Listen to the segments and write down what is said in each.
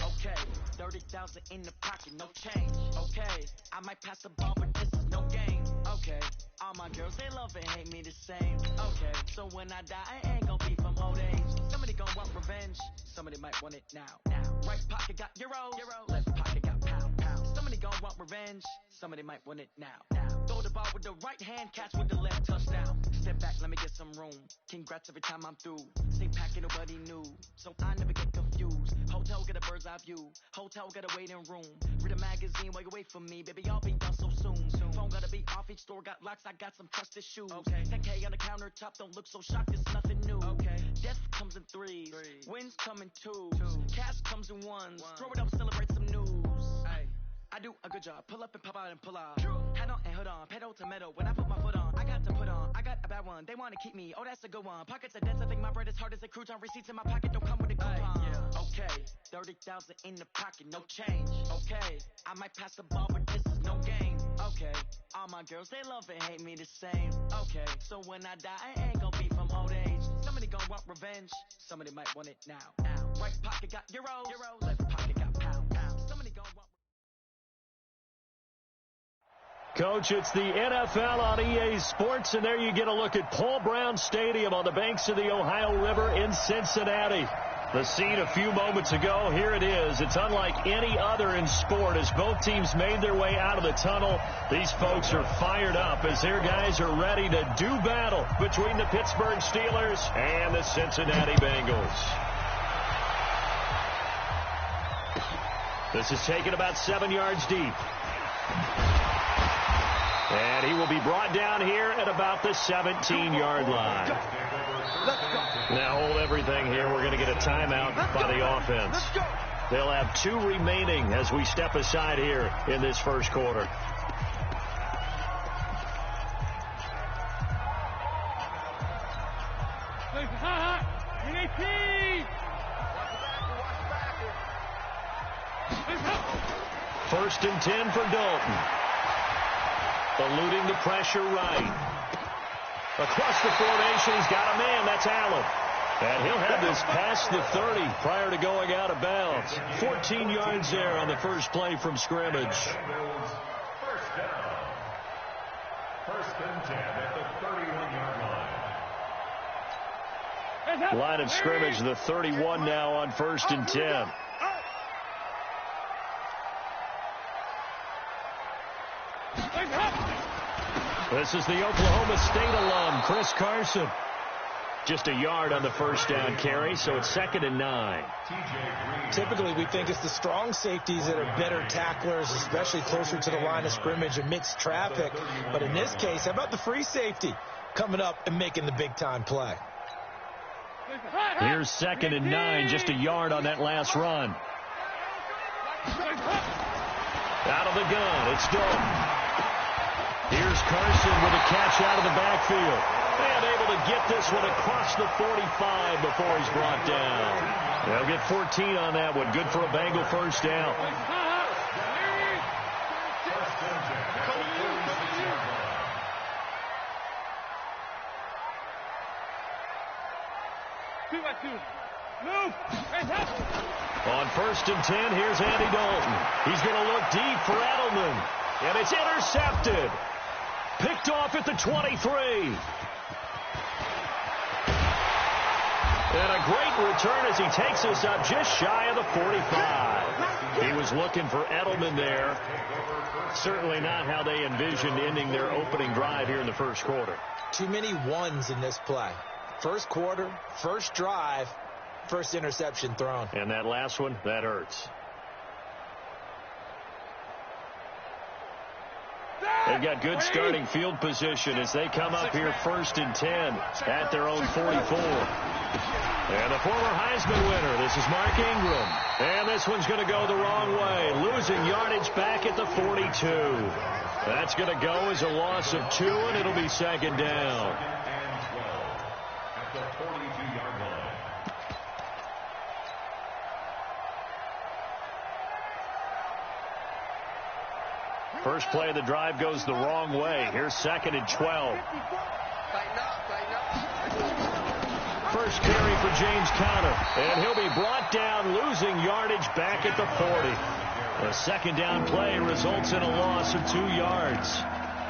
Okay, 30,000 in the pocket, no change. Okay, I might pass the ball, but this is no game. Okay, all my girls, they love and hate me the same. Okay, so when I die, I ain't gon' be from old age. Somebody gon' want revenge, somebody might want it now. Right pocket got euros, left pocket got pound. Somebody gon' want revenge, somebody might want it now. Throw the ball with the right hand, catch with the left, touchdown. Step back, let me get some room. Congrats every time I'm through. Same packet, nobody knew, so I never get confused. Hotel get a bird's eye view, hotel get a waiting room. Read a magazine while you wait for me, baby, I'll be done so soon. Phone gotta be off, each store got locks, I got some trusted shoes. 10K on the countertop, don't look so shocked, it's nothing new. Death comes in threes, wins come in twos, cash comes in ones. Throw it up, celebrate some news. I do a good job, pull up and pop out and pull out. Head on and hood on, pedal to metal. When I put my foot on, I got to put on. I got a bad one, they wanna keep me, oh that's a good one. Pockets are dense, I think my bread is hard as a crouton. Receipts in my pocket don't come with a coupon. Okay, 30,000 in the pocket, no change. Okay, I might pass the ball, but this is no game. Okay, all my girls, they love and hate me the same. Okay, so when I die, I ain't gon' be from old age. Somebody gon' want revenge, somebody might want it now. Right pocket got euros, left pocket got pound. Somebody gon' want. Coach, it's the NFL on EA Sports, and there you get a look at Paul Brown Stadium on the banks of the Ohio River in Cincinnati. The scene a few moments ago, here it is. It's unlike any other in sport as both teams made their way out of the tunnel. These folks are fired up as their guys are ready to do battle between the Pittsburgh Steelers and the Cincinnati Bengals. This is taken about 7 yards deep. And he will be brought down here at about the 17-yard line. Now hold everything here. We're going to get a timeout by the offense. They'll have 2 remaining as we step aside here in this first quarter. First and 10 for Dalton. Eluding the pressure right. Across the formation, he's got a man. That's Allen. And he'll have this past the 30 prior to going out of bounds. 14 yards there on the first play from scrimmage. First down. First and 10 at the 31-yard line. Line of scrimmage, the 31 now on first and 10. This is the Oklahoma State alum, Chris Carson. Just a yard on the first down carry, so it's 2nd and 9. Typically, we think it's the strong safeties that are better tacklers, especially closer to the line of scrimmage amidst traffic. But in this case, how about the free safety coming up and making the big-time play? Here's 2nd and 9, just a yard on that last run. Out of the gun, it's Dalton. Here's Carson with a catch out of the backfield. And able to get this one across the 45 before he's brought down. They'll get 14 on that one. Good for a Bengal first down. On first and 10, here's Andy Dalton. He's going to look deep for Edelman. And it's intercepted. Picked off at the 23. And a great return as he takes us up just shy of the 45. He was looking for Edelman there. Certainly not how they envisioned ending their opening drive here in the first quarter. Too many ones in this play. First quarter, first drive, first interception thrown. And that last one, that hurts. They've got good starting field position as they come up here first and 10 at their own 44. And the former Heisman winner, this is Mark Ingram. And this one's going to go the wrong way, losing yardage back at the 42. That's going to go as a loss of 2, and it'll be 2nd down. And 12 at the 42-yard line. First play of the drive goes the wrong way. Here's 2nd and 12. first carry for James Conner. And he'll be brought down, losing yardage back at the 40. A second down play results in a loss of 2 yards.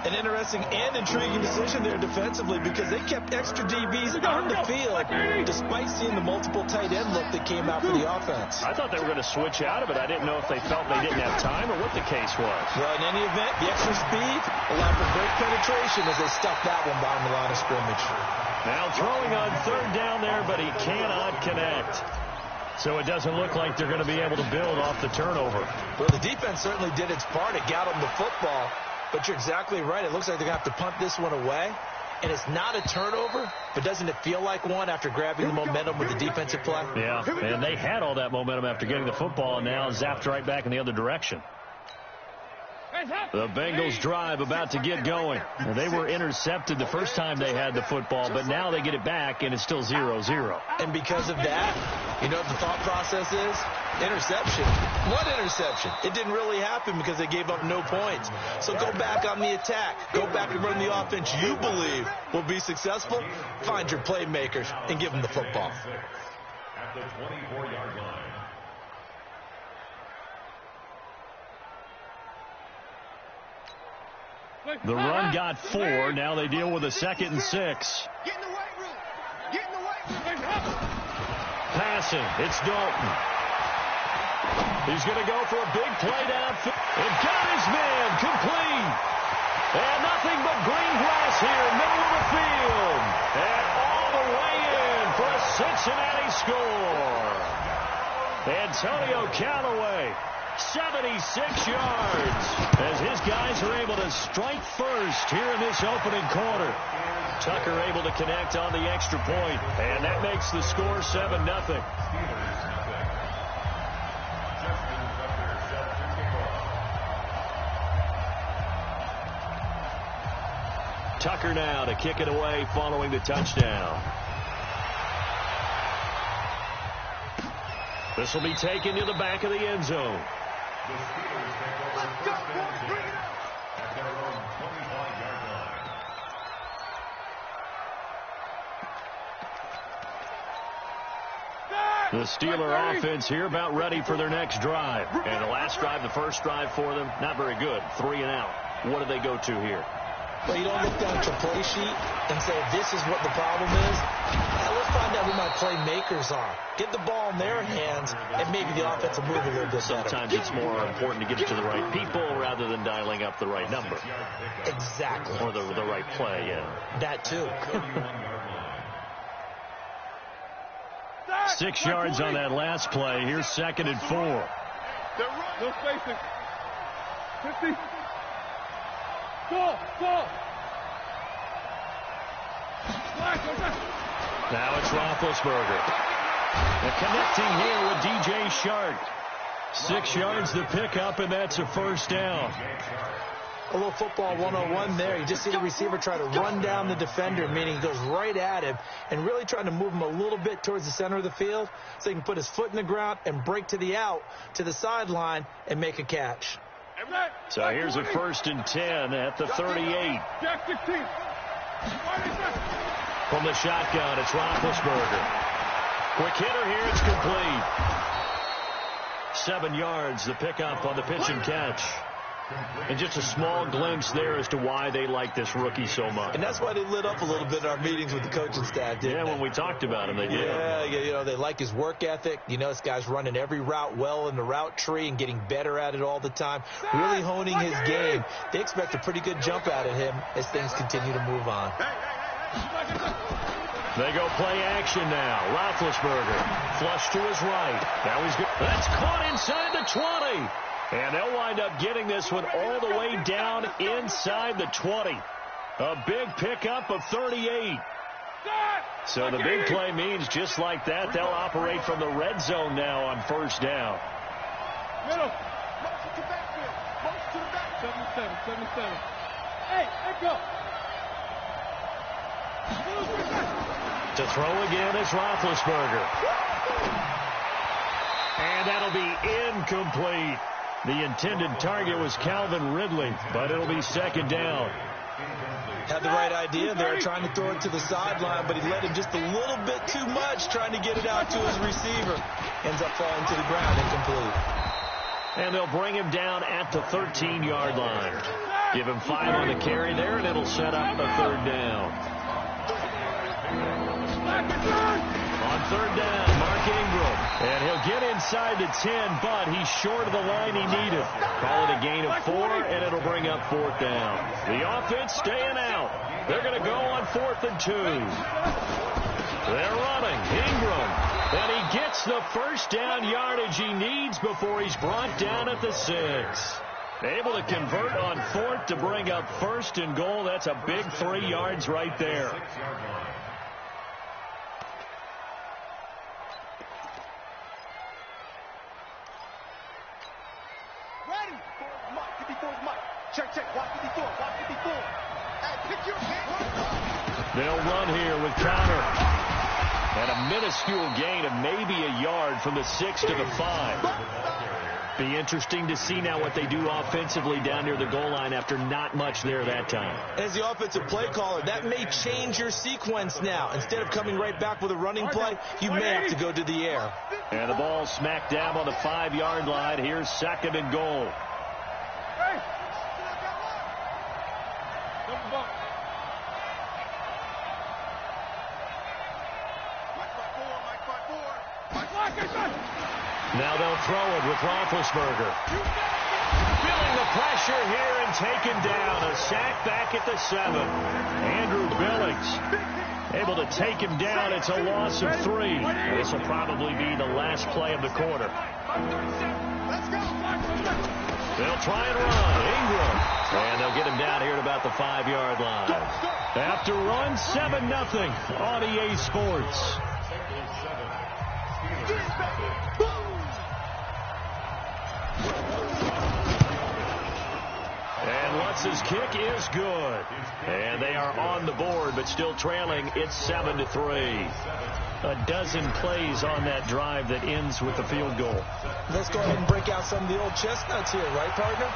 An interesting and intriguing decision there defensively because they kept extra DBs on the field despite seeing the multiple tight end look that came out for the offense. I thought they were going to switch out of it. I didn't know if they felt they didn't have time or what the case was. Well, in any event, the extra speed allowed for great penetration as they stuffed that one behind the line of scrimmage. Now throwing on third down there, but he cannot connect. So it doesn't look like they're going to be able to build off the turnover. Well, the defense certainly did its part. It got them the football. But you're exactly right. It looks like they're going to have to punt this one away. And it's not a turnover, but doesn't it feel like one after grabbing the momentum with the defensive play? Yeah, and they had all that momentum after getting the football, and now zapped right back in the other direction. The Bengals drive about to get going. They were intercepted the first time they had the football, but now they get it back, and it's still 0-0. And because of that, you know what the thought process is? Interception. What interception? It didn't really happen because they gave up no points. So go back on the attack. Go back and run the offense you believe will be successful. Find your playmakers and give them the football. At the 24-yard line. The run got 4. Now they deal with a 2nd and 6. Get in the weight room. Get in the weight room. Passing. It's Dalton. He's going to go for a big play downfield. And got his man complete. And nothing but green grass here, middle of the field. And all the way in for a Cincinnati score. Antonio Callaway. 76 yards as his guys are able to strike first here in this opening quarter. Tucker able to connect on the extra point, and that makes the score 7-0. Tucker now to kick it away following the touchdown. This will be taken to the back of the end zone. The Steelers take over first and 10 at their own 25-yard line. The Steeler offense here about ready for their next drive. And the last drive, the first drive for them, not very good. 3 and out. What do they go to here? Well, you don't look down at your play sheet and say, this is what the problem is. Let's find out who my playmakers are. Get the ball in their hands, and maybe the offense will move a little bit better. Sometimes it's more important to get it to the right people rather than dialing up the right number. Exactly. Or the right play, yeah. That, too. 6 yards on that last play. Here's 2nd and 4. No spacing. 50. Go. Now it's Roethlisberger. And connecting here with DJ Shark. 6 yards the pickup, and that's a first down. A little football 101 there. You just see the receiver try to run down the defender, meaning he goes right at him and really trying to move him a little bit towards the center of the field so he can put his foot in the ground and break to the out, to the sideline, and make a catch. So here's a 1st and 10 at the 38. From the shotgun, it's Roethlisberger. Quick hitter here, it's complete. 7 yards, the pickup on the pitch and catch. And just a small glimpse there as to why they like this rookie so much. And that's why they lit up a little bit in our meetings with the coaching staff, didn't they? When we talked about him, they did. Yeah, you know, they like his work ethic. You know, this guy's running every route well in the route tree and getting better at it all the time, really honing his game. They expect a pretty good jump out of him as things continue to move on. They go play action now. Roethlisberger, flush to his right. Now he's good. That's caught inside the 20. And they'll wind up getting this one all the way down inside the 20. A big pickup of 38. So the big play means just like that, they'll operate from the red zone now on first down. Middle. Motion to backfield. Motion to the backfield. 77. Hey, let go. To throw again is Roethlisberger. And that'll be incomplete. The intended target was Calvin Ridley, but it'll be 2nd down. Had the right idea there, trying to throw it to the sideline, but he let him just a little bit too much, trying to get it out to his receiver. Ends up falling to the ground, incomplete. And they'll bring him down at the 13-yard line. Give him 5 on the carry there, and it'll set up a third down. On third down, Mark Ingram. And he'll get inside the 10, but he's short of the line he needed. Call it a gain of 4, and it'll bring up 4th down. The offense staying out. They're going to go on 4th and 2. They're running. Ingram. And he gets the first down yardage he needs before he's brought down at the 6. Able to convert on 4th to bring up 1st and goal. That's a big 3 yards right there. Ready. Mike, 54's Mike. Check. Watch 54. Watch 54. Hey, pick your hand. They'll run here with Connor. And a minuscule gain of maybe a yard from the 6 to the 5. Be interesting to see now what they do offensively down near the goal line after not much there that time. As the offensive play caller, that may change your sequence now. Instead of coming right back with a running play, you may have to go to the air. And the ball smacked down on the 5-yard line. Here's 2nd and goal. Hey. Now they'll throw it with Roethlisberger. Feeling the pressure here and taken down. A sack back at the 7. Andrew Billings able to take him down. It's a loss of 3. This will probably be the last play of the quarter. They'll try and run. Ingram. And they'll get him down here at about the 5-yard line. After run, 7-0 on EA Sports. And Lutz's kick is good. And they are on the board, but still trailing. It's 7-3. A dozen plays on that drive that ends with the field goal. Let's go ahead and break out some of the old chestnuts here, right, partner?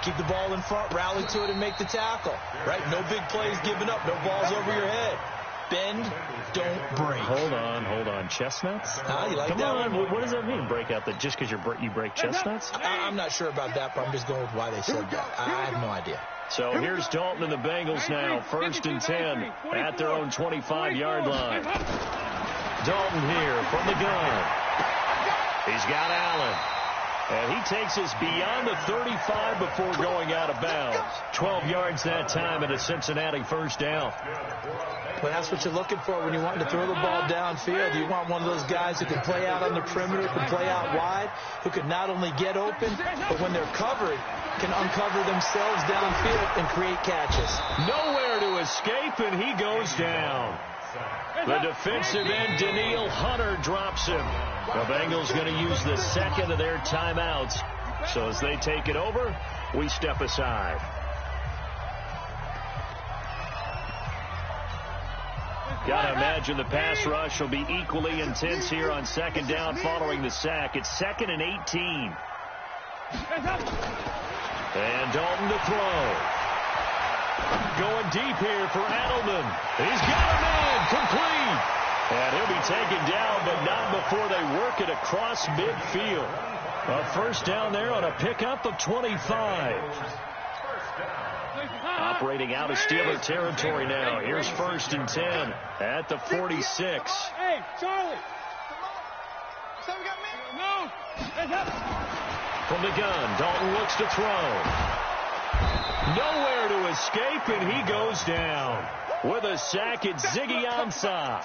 Keep the ball in front, rally to it, and make the tackle. Right? No big plays given up. No balls over your head. Bend, don't break. Hold on. Chestnuts? You like Come that on. one? What does that mean, break out? Just because you break chestnuts? I'm not sure about that, but I'm just going with why they said that. I have no idea. So here's Dalton and the Bengals now. 1st and 10 at their own 25-yard line. Dalton here from the gun. He's got Allen. And he takes us beyond the 35 before going out of bounds. 12 yards that time and a Cincinnati 1st down. Well, that's what you're looking for when you want to throw the ball downfield. You want one of those guys who can play out on the perimeter, can play out wide, who can not only get open, but when they're covered, can uncover themselves downfield and create catches. Nowhere to escape, and he goes down. The defensive end, Daniil Hunter, drops him. The Bengals going to use the 2nd of their timeouts. So as they take it over, we step aside. Got to imagine the pass rush will be equally intense here on 2nd down following the sack. It's 2nd and 18. And Dalton to throw. Going deep here for Edelman. He's got a man complete. And he'll be taken down, but not before they work it across midfield. A 1st down there on a pickup of 25. Operating out of Steeler territory now. Here's 1st and 10 at the 46. Hey, Charlie. So we got me? No. From the gun, Dalton looks to throw. Nowhere to escape, and he goes down. With a sack, it's Ziggy Ansah.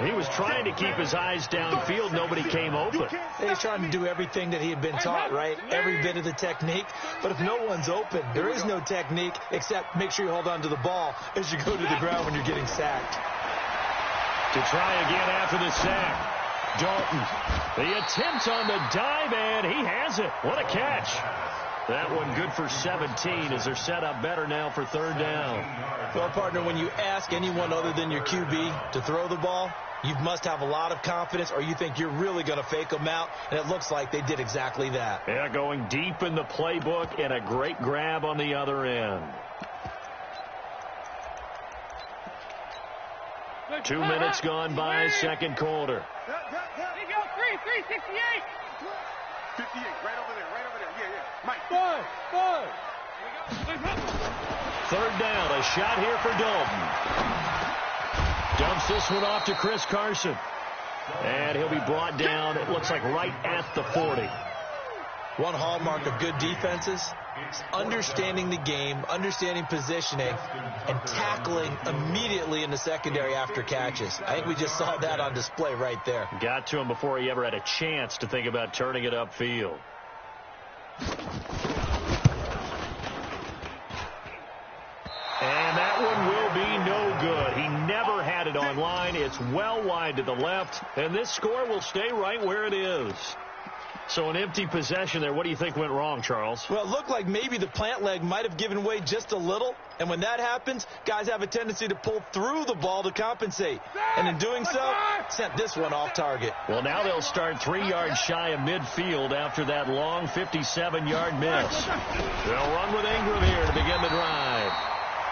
He was trying to keep his eyes downfield. Nobody came open. He's trying to do everything that he had been taught, right? Every bit of the technique. But if no one's open, there is no technique except make sure you hold on to the ball as you go to the ground when you're getting sacked. To try again after the sack. Dalton, the attempt on the dive, and he has it. What a catch. That one good for 17 as they're set up better now for 3rd down. Well, partner, when you ask anyone other than your QB to throw the ball, you must have a lot of confidence or you think you're really going to fake them out, and it looks like they did exactly that. Yeah, going deep in the playbook and a great grab on the other end. 2 minutes gone by, second quarter. There you go, 368. 58, right over there. Yeah. Mike. Five. Third down, a shot here for Dalton. Dumps this one off to Chris Carson. And he'll be brought down, it looks like right at the 40. One hallmark of good defenses is understanding the game, understanding positioning, and tackling immediately in the secondary after catches. I think we just saw that on display right there. Got to him before he ever had a chance to think about turning it upfield. And that one will be no good. He never had it on line. It's well wide to the left, and this score will stay right where it is. So an empty possession there. What do you think went wrong, Charles? Well, it looked like maybe the plant leg might have given way just a little. And when that happens, guys have a tendency to pull through the ball to compensate. And in doing so, sent this one off target. Well, now they'll start 3 yards shy of midfield after that long 57-yard miss. They'll run with Ingram here to begin the drive.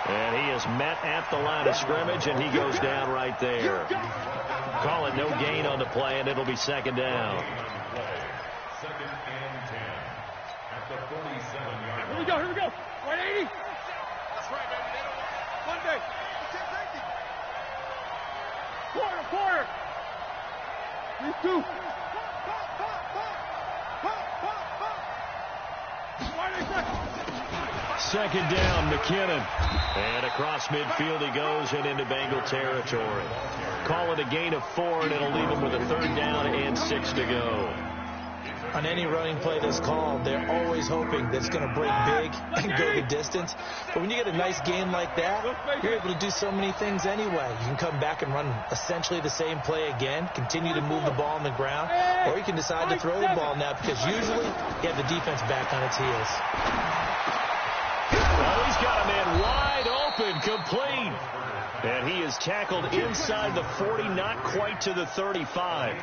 And he is met at the line of scrimmage, and he goes down right there. Call it no gain on the play, and it'll be second down. Second and 10 at the 47-yard line. Here we go. 180. That's right, baby. They don't want One day. Quarter. 3-2. Second down, McKinnon. And across midfield he goes and into Bengal territory. Call it a gain of 4, and it'll leave him with a third down and 6 to go. On any running play that's called, they're always hoping that it's going to break big and go the distance. But when you get a nice gain like that, you're able to do so many things anyway. You can come back and run essentially the same play again, continue to move the ball on the ground, or you can decide to throw the ball now because usually you have the defense back on its heels. Well, he's got a man wide open, complete. And he is tackled inside the 40, not quite to the 35.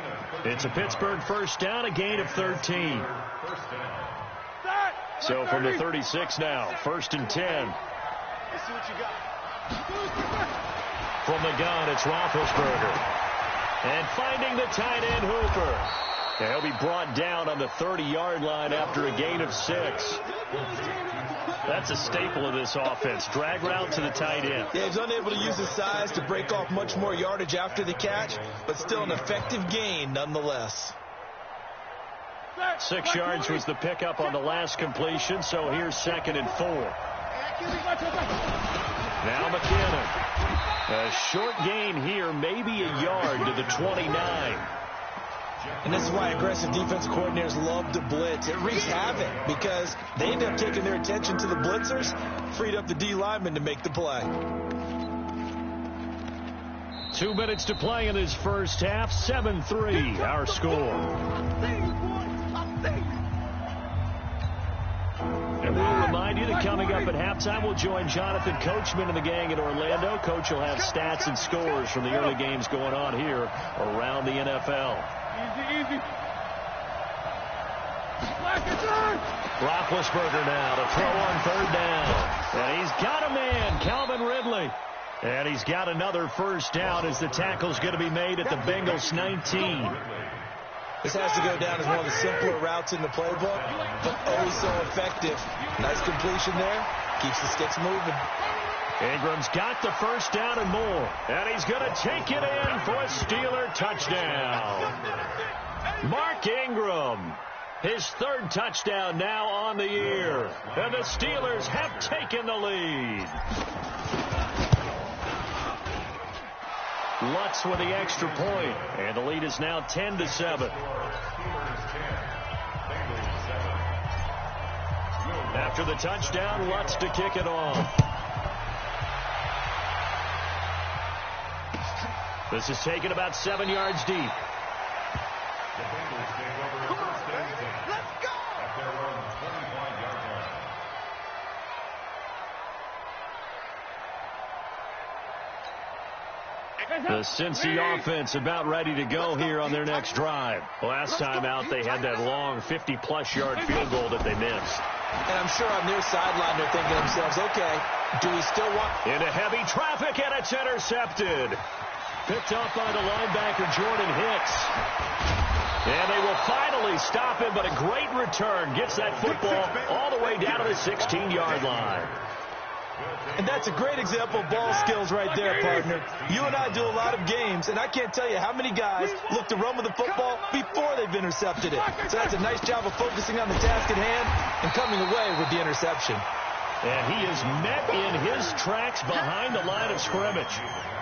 It's a Pittsburgh first down, a gain of 13. So from the 36 now, 1st and 10. Let's see what you got. From the gun, it's Roethlisberger. And finding the tight end, Hooper. And he'll be brought down on the 30-yard line after a gain of 6. That's a staple of this offense. Drag route to the tight end. Yeah, he's unable to use his size to break off much more yardage after the catch, but still an effective gain nonetheless. 6 yards was the pickup on the last completion, so here's 2nd and 4. Now McKinnon. A short gain here, maybe a yard to the 29. And this is why aggressive defense coordinators love to blitz. It wreaks havoc because they end up taking their attention to the blitzers, freed up the D lineman to make the play. 2 minutes to play in this first half. 7-3, our score. And we'll remind you that coming up at halftime, we'll join Jonathan Coachman and the gang in Orlando. Coach will have stats and scores from the early games going on here around the NFL. Easy. Roethlisberger now to throw on 3rd down. And he's got a man, Calvin Ridley. And he's got another first down as the tackle's going to be made at the Bengals 19. This has to go down as one of the simpler routes in the playbook, but always so effective. Nice completion there. Keeps the sticks moving. Ingram's got the first down and more. And he's going to take it in for a Steeler touchdown. Mark Ingram, his 3rd touchdown now on the year. And the Steelers have taken the lead. Lutz with the extra point, and the lead is now 10-7. After the touchdown, Lutz to kick it off. This is taken about 7 yards deep. The Bengals take over first and 10. Let's go! At their own 25-yard line. The Cincy offense about ready to go here on their next drive. Last time out, they had that long 50-plus yard field goal that they missed. And I'm sure on their sideline they're thinking to themselves, okay, do we still want... Into heavy traffic, and it's intercepted. Picked off by the linebacker, Jordan Hicks. And they will finally stop him, but a great return. Gets that football all the way down to the 16-yard line. And that's a great example of ball skills right there, partner. You and I do a lot of games, and I can't tell you how many guys look to run with the football before they've intercepted it. So that's a nice job of focusing on the task at hand and coming away with the interception. And he is met in his tracks behind the line of scrimmage.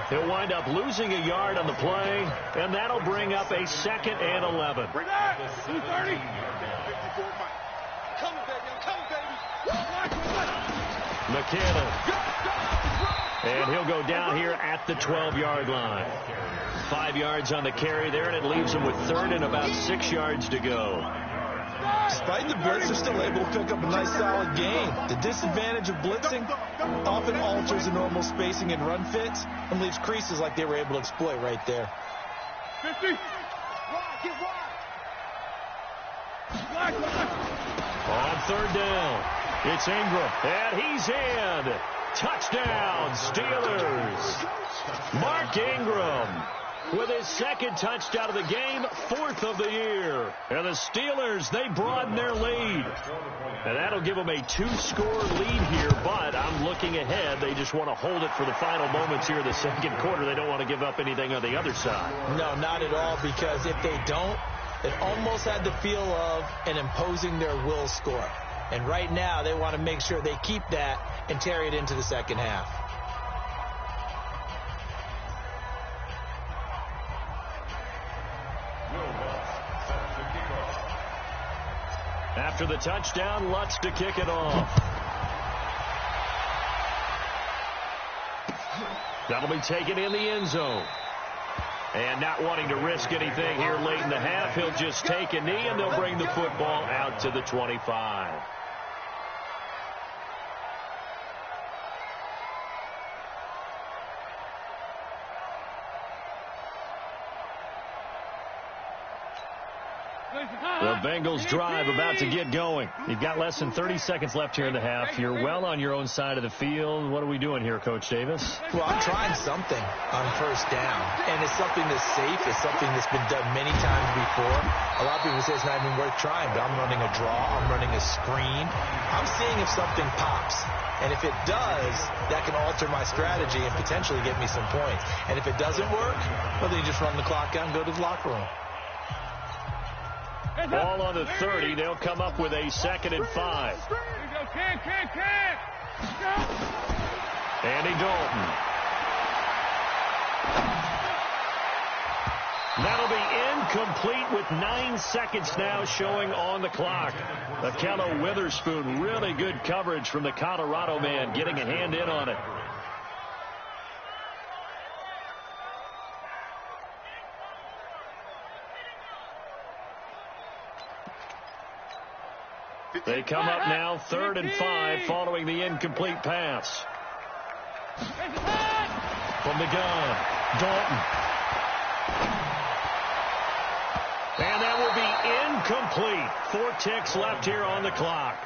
He'll wind up losing a yard on the play, and that'll bring up a 2nd and 11. Bring that! 230. Coming, baby. I'm coming, baby. McKinnon. And he'll go down here at the 12-yard line. 5 yards on the carry there, and it leaves him with 3rd and about 6 yards to go. Despite the blitz, they're still able to pick up a nice solid gain. The disadvantage of blitzing often alters the normal spacing and run fits and leaves creases like they were able to exploit right there. 50. Wide, get wide. On 3rd down, it's Ingram, and he's in. Touchdown, Steelers. Mark Ingram with his 2nd touchdown of the game, 4th of the year. And the Steelers, they broaden their lead. And that'll give them a 2-score lead here, but I'm looking ahead. They just want to hold it for the final moments here in the 2nd quarter. They don't want to give up anything on the other side. No, not at all, because if they don't, it almost had the feel of an imposing their will score. And right now, they want to make sure they keep that and carry it into the 2nd half. After the touchdown, Lutz to kick it off. That'll be taken in the end zone. And not wanting to risk anything here late in the half, he'll just take a knee, and they'll bring the football out to the 25. The Bengals drive about to get going. You've got less than 30 seconds left here in the half. You're well on your own side of the field. What are we doing here, Coach Davis? Well, I'm trying something on 1st down, and it's something that's safe. It's something that's been done many times before. A lot of people say it's not even worth trying, but I'm running a draw. I'm running a screen. I'm seeing if something pops. And if it does, that can alter my strategy and potentially get me some points. And if it doesn't work, well, then you just run the clock out and go to the locker room. Ball on the 30. They'll come up with a 2nd and 5. Andy Dalton. That'll be incomplete with 9 seconds now showing on the clock. Akello Witherspoon, really good coverage from the Colorado man, getting a hand in on it. They come up now 3rd and 5 following the incomplete pass. From the gun, Dalton. And that will be incomplete. 4 ticks left here on the clock.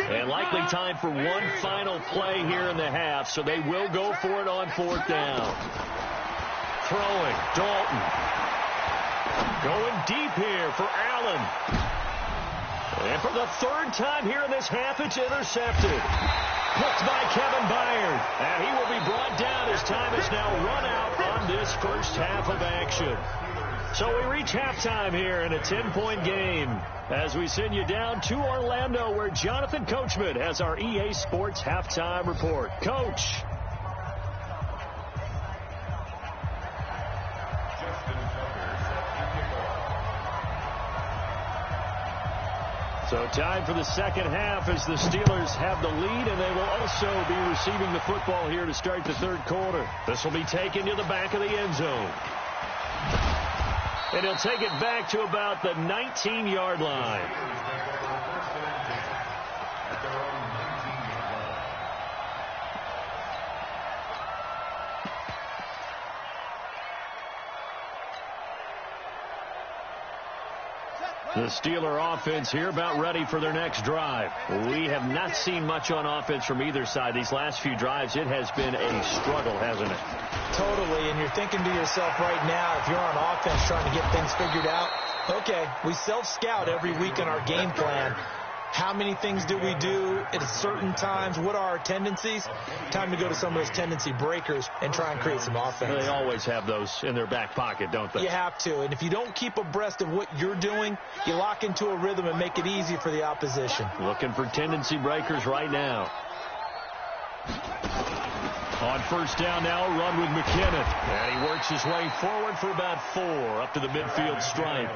And likely time for one final play here in the half, so they will go for it on 4th down. Throwing, Dalton. Going deep here for Allen. And for the 3rd time here in this half, it's intercepted. Hooked by Kevin Byard. And he will be brought down as time is now run out on this 1st half of action. So we reach halftime here in a 10-point game as we send you down to Orlando, where Jonathan Coachman has our EA Sports halftime report. Coach. So time for the 2nd half as the Steelers have the lead, and they will also be receiving the football here to start the 3rd quarter. This will be taken to the back of the end zone. And he'll take it back to about the 19-yard line. The Steeler offense here about ready for their next drive. We have not seen much on offense from either side. These last few drives, it has been a struggle, hasn't it? Totally, and you're thinking to yourself right now, if you're on offense trying to get things figured out, okay, we self-scout every week in our game plan. How many things do we do at certain times? What are our tendencies? Time to go to some of those tendency breakers and try and create some offense. They always have those in their back pocket, don't they? You have to. And if you don't keep abreast of what you're doing, you lock into a rhythm and make it easy for the opposition. Looking for tendency breakers right now. On first down now, a run with McKinnon. And he works his way forward for about 4 up to the midfield stripe.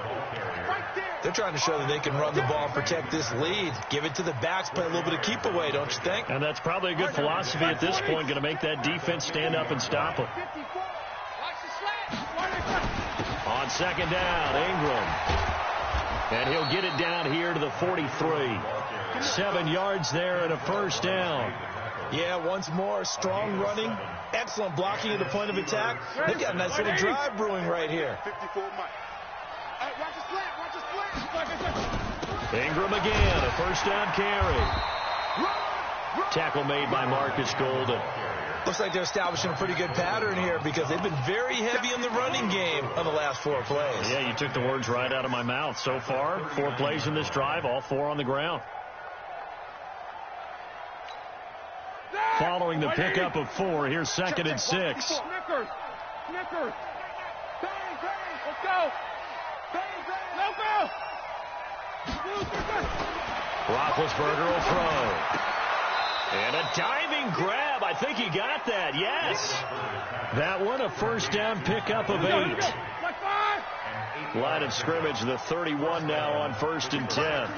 They're trying to show that they can run the ball and protect this lead. Give it to the backs, play a little bit of keep away, don't you think? And that's probably a good philosophy at this point, going to make that defense stand up and stop them. On second down, Ingram. And he'll get it down here to the 43. 7 yards there and a first down. Yeah, once more, strong running, excellent blocking at the point of attack. They've got a nice little drive brewing right here. Ingram again, a first down carry. Tackle made by Marcus Golden. Looks like they're establishing a pretty good pattern here because they've been very heavy in the running game on the last 4 plays. Yeah, you took the words right out of my mouth. So far, 4 plays in this drive, all 4 on the ground. Following the pickup of 4, here's 2nd and 6. Snickers. Let's go. Roethlisberger will throw. And a diving grab. I think he got that. Yes. That one, a first down pickup of 8. Line of scrimmage, the 31 now on 1st and 10.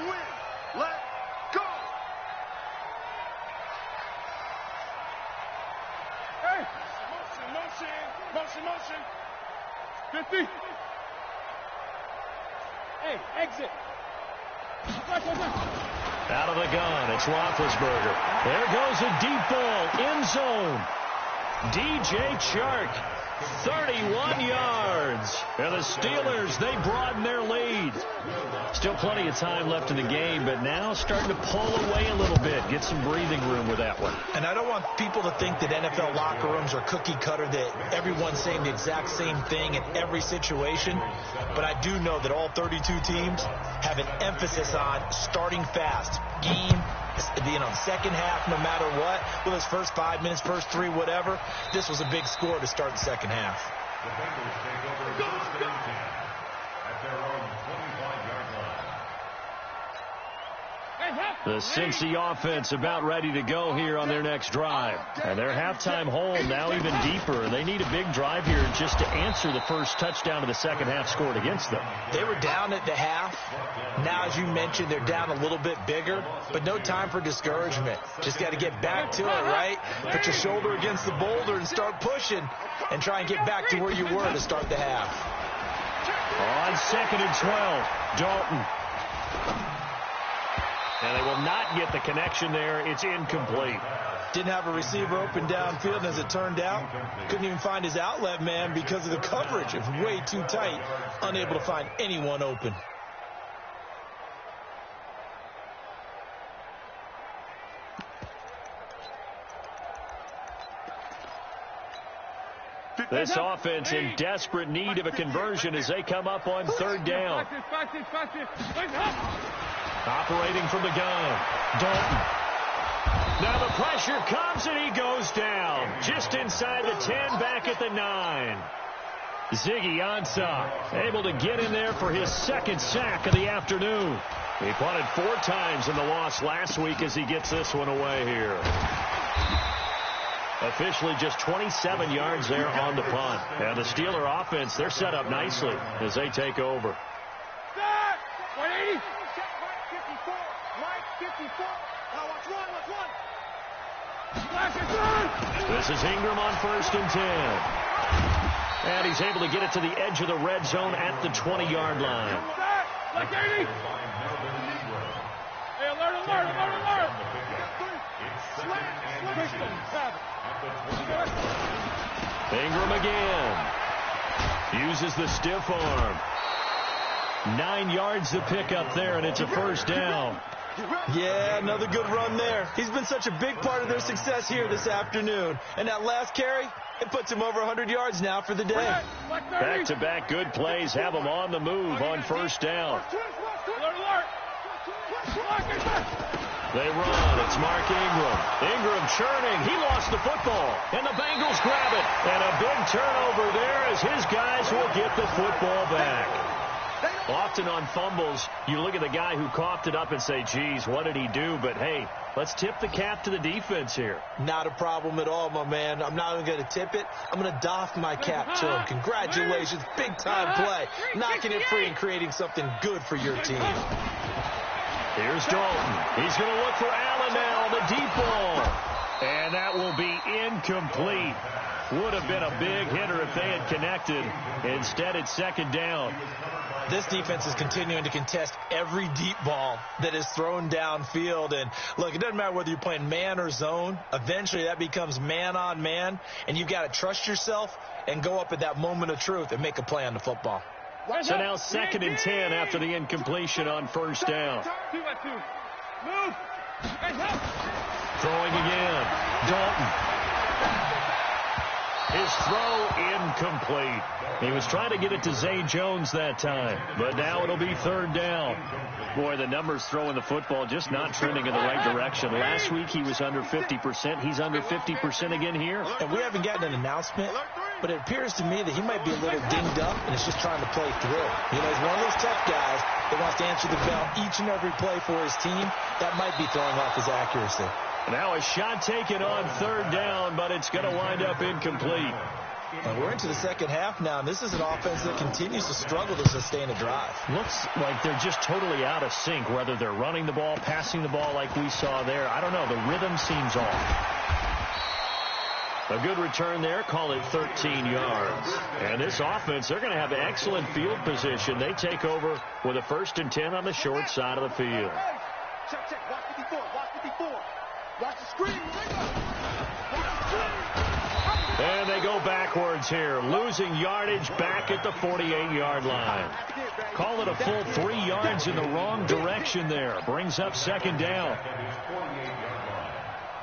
Motion. 50. Hey, exit. Out of the gun, it's Roethlisberger. There goes a deep ball, end zone. DJ Chark, 31 yards. And the Steelers, they broaden their lead. Still plenty of time left in the game, but now starting to pull away a little bit. Get some breathing room with that one. And I don't want people to think that NFL locker rooms are cookie cutter, that everyone's saying the exact same thing in every situation. But I do know that all 32 teams have an emphasis on starting fast. Game being on second half no matter what. Well, his first 5 minutes, first 3, whatever. This was a big score to start the second half. The Bengals take over first and 10 at their own 25-yard line. The Cincy offense about ready to go here on their next drive. And their halftime hole now even deeper. They need a big drive here just to answer the first touchdown of the second half scored against them. They were down at the half. Now, as you mentioned, they're down a little bit bigger, but no time for discouragement. Just got to get back to it, right? Put your shoulder against the boulder and start pushing and try and get back to where you were to start the half. On 2nd and 12, Dalton. And they will not get the connection there. It's incomplete. Didn't have a receiver open downfield, and as it turned out, couldn't even find his outlet man because of the coverage. It was way too tight, unable to find anyone open. This offense in desperate need of a conversion as they come up on 3rd down. Operating from the gun, Dalton. Now the pressure comes and he goes down. Just inside the 10, back at the 9. Ziggy Ansah able to get in there for his 2nd sack of the afternoon. He punted 4 times in the loss last week as he gets this one away here. Officially just 27 yards there on the punt. And the Steeler offense, they're set up nicely as they take over. 180. This is Ingram on 1st and 10. And he's able to get it to the edge of the red zone at the 20-yard line. Hey, alert. Ingram again. Uses the stiff arm. 9 yards to pick up there, and it's a first down. Yeah, another good run there. He's been such a big part of their success here this afternoon. And that last carry, it puts him over 100 yards now for the day. Back-to-back good plays have him on the move on first down. They run. It's Mark Ingram. Ingram churning. He lost the football. And the Bengals grab it. And a big turnover there as his guys will get the football back. Often on fumbles, you look at the guy who coughed it up and say, geez, what did he do? But, hey, let's tip the cap to the defense here. Not a problem at all, my man. I'm not even going to tip it. I'm going to doff my cap to him. Congratulations. Big-time play. Knocking it free and creating something good for your team. Here's Dalton. He's going to look for Allen now on the deep ball. And that will be incomplete. Would have been a big hitter if they had connected. Instead, it's second down. This defense is continuing to contest every deep ball that is thrown downfield. And, look, it doesn't matter whether you're playing man or zone. Eventually, that becomes man-on-man. And you've got to trust yourself and go up at that moment of truth and make a play on the football. So now 2nd and 10 after the incompletion on first down. Move. Throwing again. Dalton. His throw incomplete. He was trying to get it to Zay Jones that time, but now it'll be third down. Boy, the numbers throwing the football just not trending in the right direction. Last week he was under 50%. He's under 50% again here. And we haven't gotten an announcement, but it appears to me that he might be a little dinged up and is just trying to play through. You know, he's one of those tough guys that wants to answer the bell each and every play for his team. That might be throwing off his accuracy. Now a shot taken on third down, but it's going to wind up incomplete. We're into the second half now, and this is an offense that continues to struggle to sustain a drive. Looks like they're just totally out of sync, whether they're running the ball, passing the ball like we saw there. I don't know. The rhythm seems off. A good return there. Call it 13 yards. And this offense, they're going to have excellent field position. They take over with a 1st and 10 on the short side of the field. Check. Watch 54. Watch the screen. And they go backwards here, losing yardage back at the 48-yard line. Call it a full 3 yards in the wrong direction there. Brings up second down.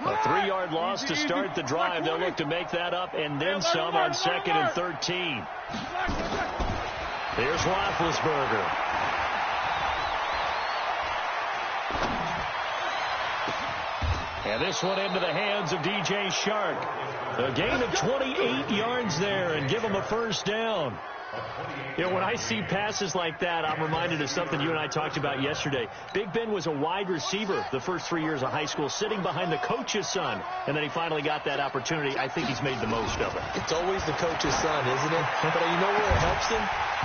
A 3-yard loss to start the drive. They'll look to make that up and then some on 2nd and 13. Here's Roethlisberger. And this one into the hands of DJ Shark. A gain of 28 yards there and give him a first down. You know, when I see passes like that, I'm reminded of something you and I talked about yesterday. Big Ben was a wide receiver the first 3 years of high school, sitting behind the coach's son, and then he finally got that opportunity. I think he's made the most of it. It's always the coach's son, isn't it? But you know where it helps him?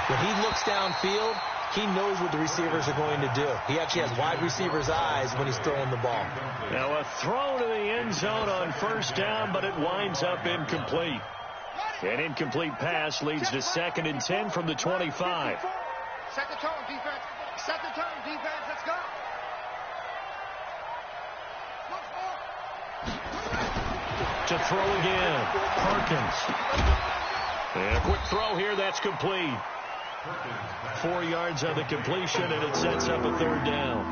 When he looks downfield, he knows what the receivers are going to do. He actually has wide receivers' eyes when he's throwing the ball. Now a throw to the end zone on first down, but it winds up incomplete. An incomplete pass leads to 2nd and 10 from the 25. Set the tone, defense. Set the tone, defense. Let's go. To throw again. Perkins. And a quick throw here. That's complete. 4 yards on the completion, and it sets up a third down.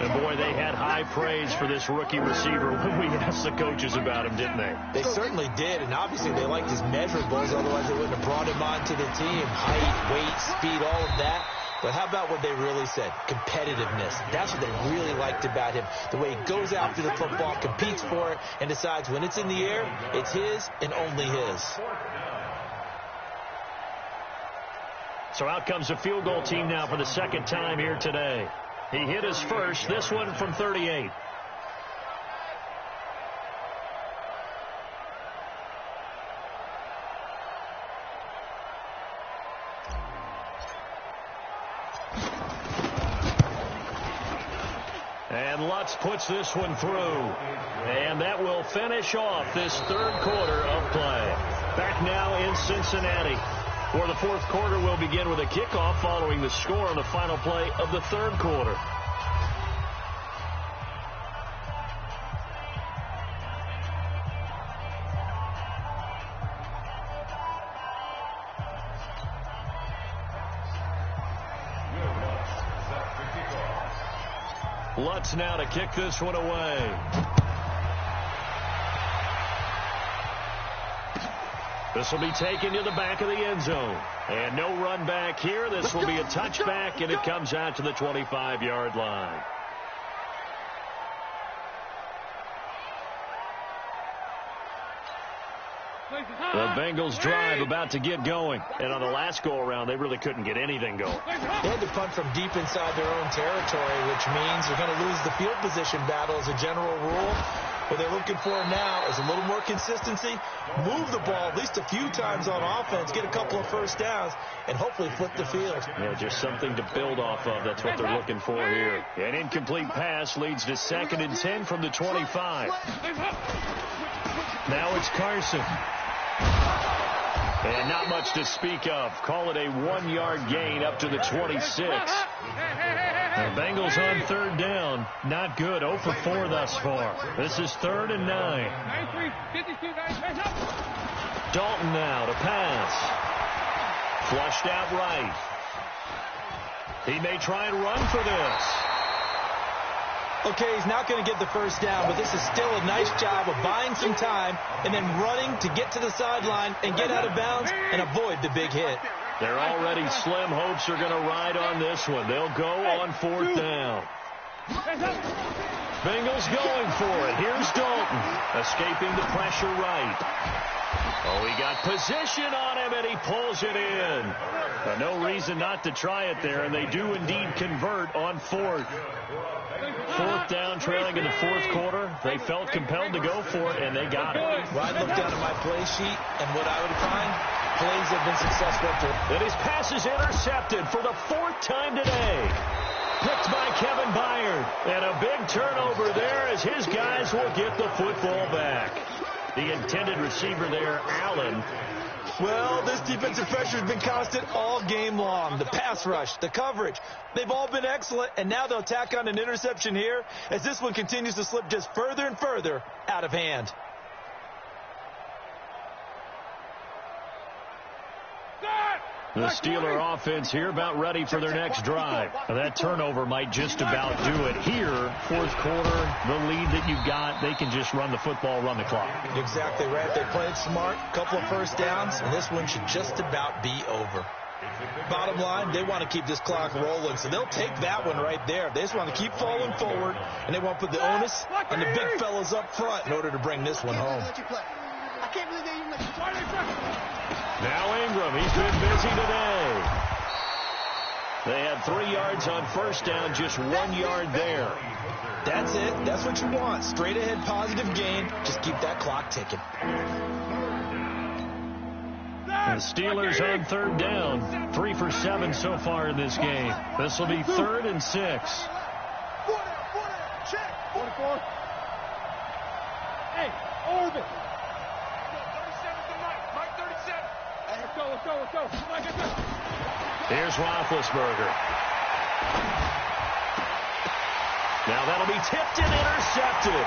And, boy, they had high praise for this rookie receiver when we asked the coaches about him, didn't they? They certainly did, and obviously they liked his measurables. Otherwise, they wouldn't have brought him onto the team. Height, weight, speed, all of that. But how about what they really said? Competitiveness. That's what they really liked about him. The way he goes after the football, competes for it, and decides when it's in the air, it's his and only his. So out comes a field goal team now for the second time here today. He hit his first, this one from 38. And Lutz puts this one through. And that will finish off this third quarter of play. Back now in Cincinnati. For the fourth quarter, we'll begin with a kickoff following the score on the final play of the third quarter. Lutz now to kick this one away. This will be taken to the back of the end zone. And no run back here. This will be a touchback, and it comes out to the 25-yard line. The Bengals drive about to get going. And on the last go-around, they really couldn't get anything going. They had to punt from deep inside their own territory, which means they're going to lose the field position battle as a general rule. What they're looking for now is a little more consistency, move the ball at least a few times on offense, get a couple of first downs, and hopefully flip the field. Yeah, just something to build off of. That's what they're looking for here. An incomplete pass leads to 2nd and 10 from the 25. Now it's Carson. And not much to speak of. Call it a 1-yard gain up to the 26. The Bengals on 3rd down. Not good. 0 for 4 thus far. This is 3rd and 9. Dalton now to pass. Flushed out right. He may try and run for this. Okay, he's not going to get the first down, but this is still a nice job of buying some time and then running to get to the sideline and get out of bounds and avoid the big hit. They're already slim hopes are going to ride on this one. They'll go on 4th down. Bengals going for it. Here's Dalton, escaping the pressure right. Oh, he got position on him, and he pulls it in. No reason not to try it there, and they do indeed convert on 4th. 4th down, trailing in the 4th quarter. They felt compelled to go for it, and they got it. Well, I looked down at my play sheet, and what I would find, plays have been successful for. And his pass is intercepted for the 4th time today. Picked by Kevin Byard. And a big turnover there as his guys will get the football back. The intended receiver there, Allen. Well, this defensive pressure has been constant all game long. The pass rush, the coverage, they've all been excellent, and now they'll tack on an interception here as this one continues to slip just further and further out of hand. The Steeler offense here about ready for their next drive. That turnover might just about do it here. 4th quarter, the lead that you've got, they can just run the football, run the clock. Exactly right. They played smart, couple of first downs, and this one should just about be over. Bottom line, they want to keep this clock rolling, so they'll take that one right there. They just want to keep falling forward, and they want to put the onus on the big fellas up front in order to bring this one home. Now Ingram, he's been busy today. They had 3 yards on first down, just 1 yard there. That's it. That's what you want. Straight ahead positive gain. Just keep that clock ticking. The Steelers on 3rd down. 3 for 7 so far in this game. This will be 3rd and 6. 44. Hey, Orbit. Let's go. Here's Roethlisberger. Now that'll be tipped and intercepted.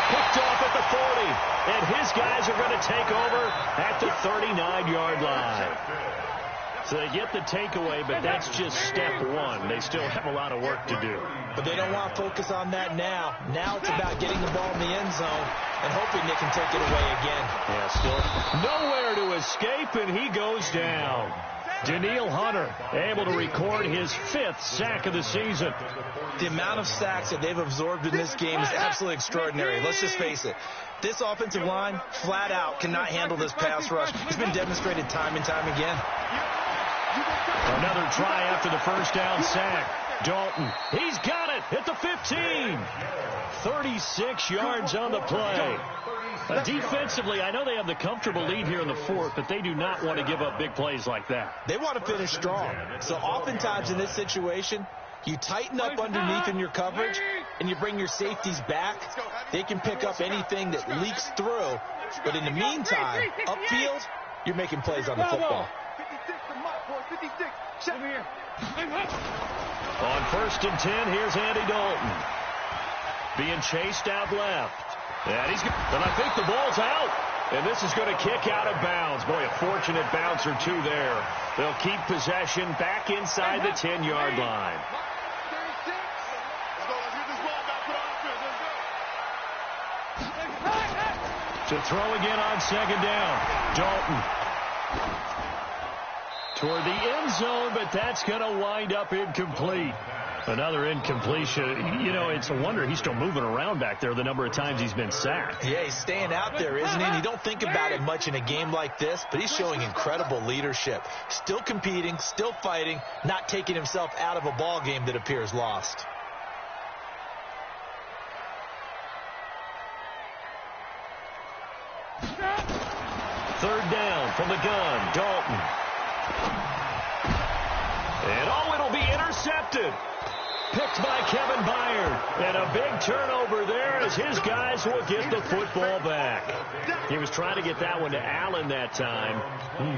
Picked off at the 40. And his guys are going to take over at the 39-yard line. So they get the takeaway, but that's just step 1. They still have a lot of work to do. But they don't want to focus on that now. Now it's about getting the ball in the end zone and hoping they can take it away again. Yeah, still nowhere to escape, and he goes down. Danielle Hunter able to record his 5th sack of the season. The amount of sacks that they've absorbed in this game is absolutely extraordinary. Let's just face it. This offensive line, flat out, cannot handle this pass rush. It's been demonstrated time and time again. Another try after the first down sack. Dalton, he's got it at the 15. 36 yards on the play. Defensively, I know they have the comfortable lead here in the 4th, but they do not want to give up big plays like that. They want to finish strong. So oftentimes in this situation, you tighten up underneath in your coverage, and you bring your safeties back. They can pick up anything that leaks through. But in the meantime, upfield, you're making plays on the football. On 1st and 10, here's Andy Dalton. Being chased out left. And I think the ball's out. And this is going to kick out of bounds. Boy, a fortunate bounce or two there. They'll keep possession back inside the 10-yard line. To throw again on second down. Dalton. Toward the end zone, but that's going to wind up incomplete. Another incompletion. You know, it's a wonder he's still moving around back there the number of times he's been sacked. Yeah, he's staying out there, isn't he? And you don't think about it much in a game like this, but he's showing incredible leadership. Still competing, still fighting, not taking himself out of a ball game that appears lost. Third down from the gun. Dalton. And it'll be intercepted. Picked by Kevin Byard. And a big turnover there as his guys will get the football back. He was trying to get that one to Allen that time.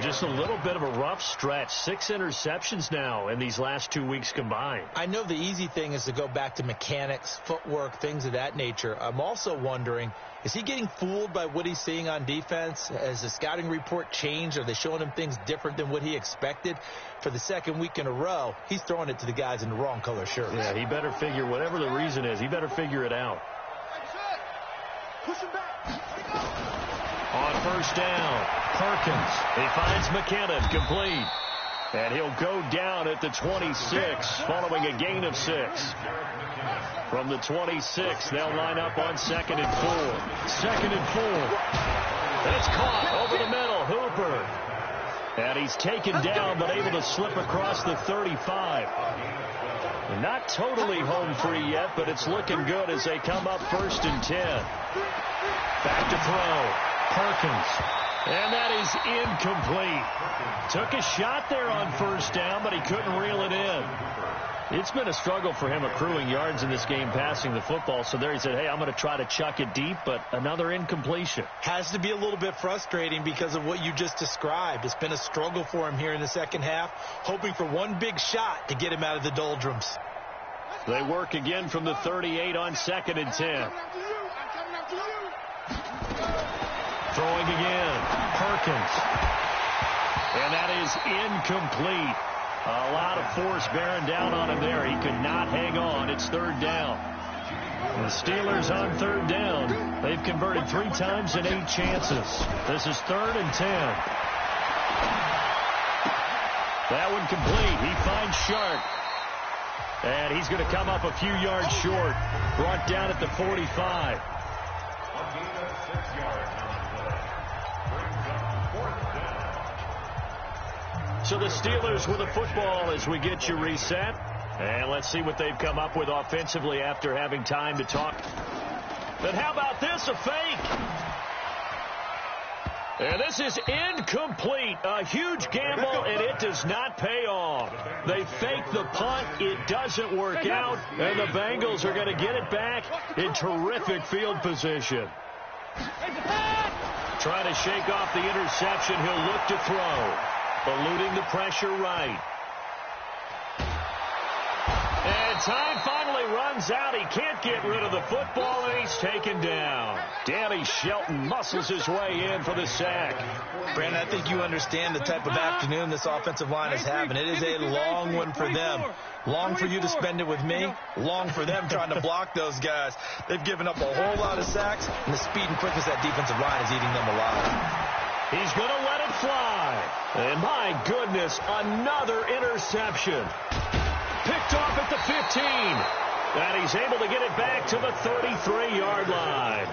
Just a little bit of a rough stretch. 6 interceptions now in these last 2 weeks combined. I know the easy thing is to go back to mechanics, footwork, things of that nature. I'm also wondering, is he getting fooled by what he's seeing on defense? Has the scouting report changed? Are they showing him things different than what he expected? For the second week in a row, he's throwing it to the guys in the wrong color shirts. Yeah, he better figure, whatever the reason is, he better figure it out. On first down, Perkins. He finds McKinnon, complete. And he'll go down at the 26, following a gain of 6. From the 26, they'll line up on 2nd and 4. 2nd and 4. And it's caught over the middle. Hooper. And he's taken down, but able to slip across the 35. Not totally home free yet, but it's looking good as they come up 1st and 10. Back to throw. Perkins. And that is incomplete. Took a shot there on first down, but he couldn't reel it in. It's been a struggle for him accruing yards in this game passing the football. So there he said, hey, I'm going to try to chuck it deep, but another incompletion. Has to be a little bit frustrating because of what you just described. It's been a struggle for him here in the second half, hoping for one big shot to get him out of the doldrums. They work again from the 38 on 2nd and 10. Throwing again, Perkins. And that is incomplete. A lot of force bearing down on him there. He could not hang on. It's 3rd down. The Steelers on 3rd down. They've converted 3 times in 8 chances. This is 3rd and 10. That one complete. He finds Sharp. And he's going to come up a few yards short. Brought down at the 45. So the Steelers with the football as we get you reset. And let's see what they've come up with offensively after having time to talk. But how about this, a fake? And this is incomplete. A huge gamble, and it does not pay off. They fake the punt. It doesn't work out, and the Bengals are going to get it back in terrific field position. Trying to shake off the interception. He'll look to throw. Eluding the pressure right. And time finally runs out. He can't get rid of the football, and he's taken down. Danny Shelton muscles his way in for the sack. Brandon, I think you understand the type of afternoon this offensive line is having. It is a long one for them. Long for you to spend it with me. Long for them trying to block those guys. They've given up a whole lot of sacks, and the speed and quickness of that defensive line is eating them alive. He's going to let it fly. And my goodness, another interception. Picked off at the 15. And he's able to get it back to the 33-yard line.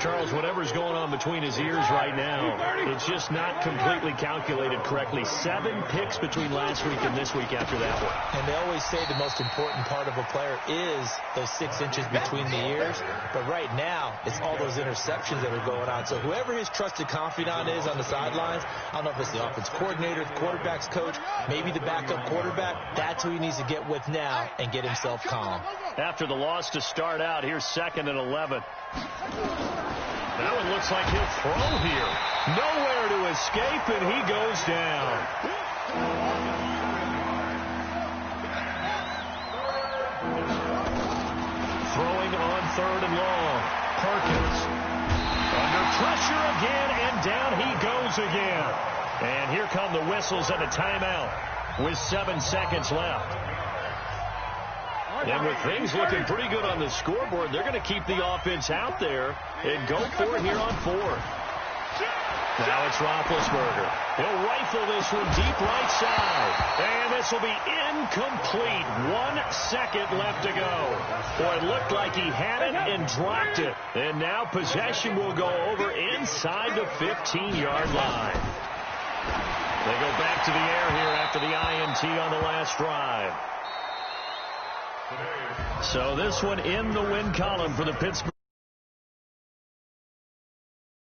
Charles, whatever's going on between his ears right now, it's just not completely calculated correctly. 7 picks between last week and this week after that one. And they always say the most important part of a player is those 6 inches between the ears. But right now, it's all those interceptions that are going on. So whoever his trusted confidant is on the sidelines, I don't know if it's the offense coordinator, the quarterback's coach, maybe the backup quarterback, that's who he needs to get with now and get himself calm. After the loss to start out, here's 2nd and 11. That one looks like he'll throw here. Nowhere to escape, and he goes down. Throwing on 3rd and long. Perkins. Under pressure again, and down he goes again. And here come the whistles and a timeout with 7 seconds left. And with things looking pretty good on the scoreboard, they're going to keep the offense out there and go for it here on fourth. Now it's Roethlisberger. He'll rifle this one deep right side. And this will be incomplete. 1 second left to go. Boy, it looked like he had it and dropped it. And now possession will go over inside the 15-yard line. They go back to the air here after the INT on the last drive. So this one in the win column for the Pittsburgh.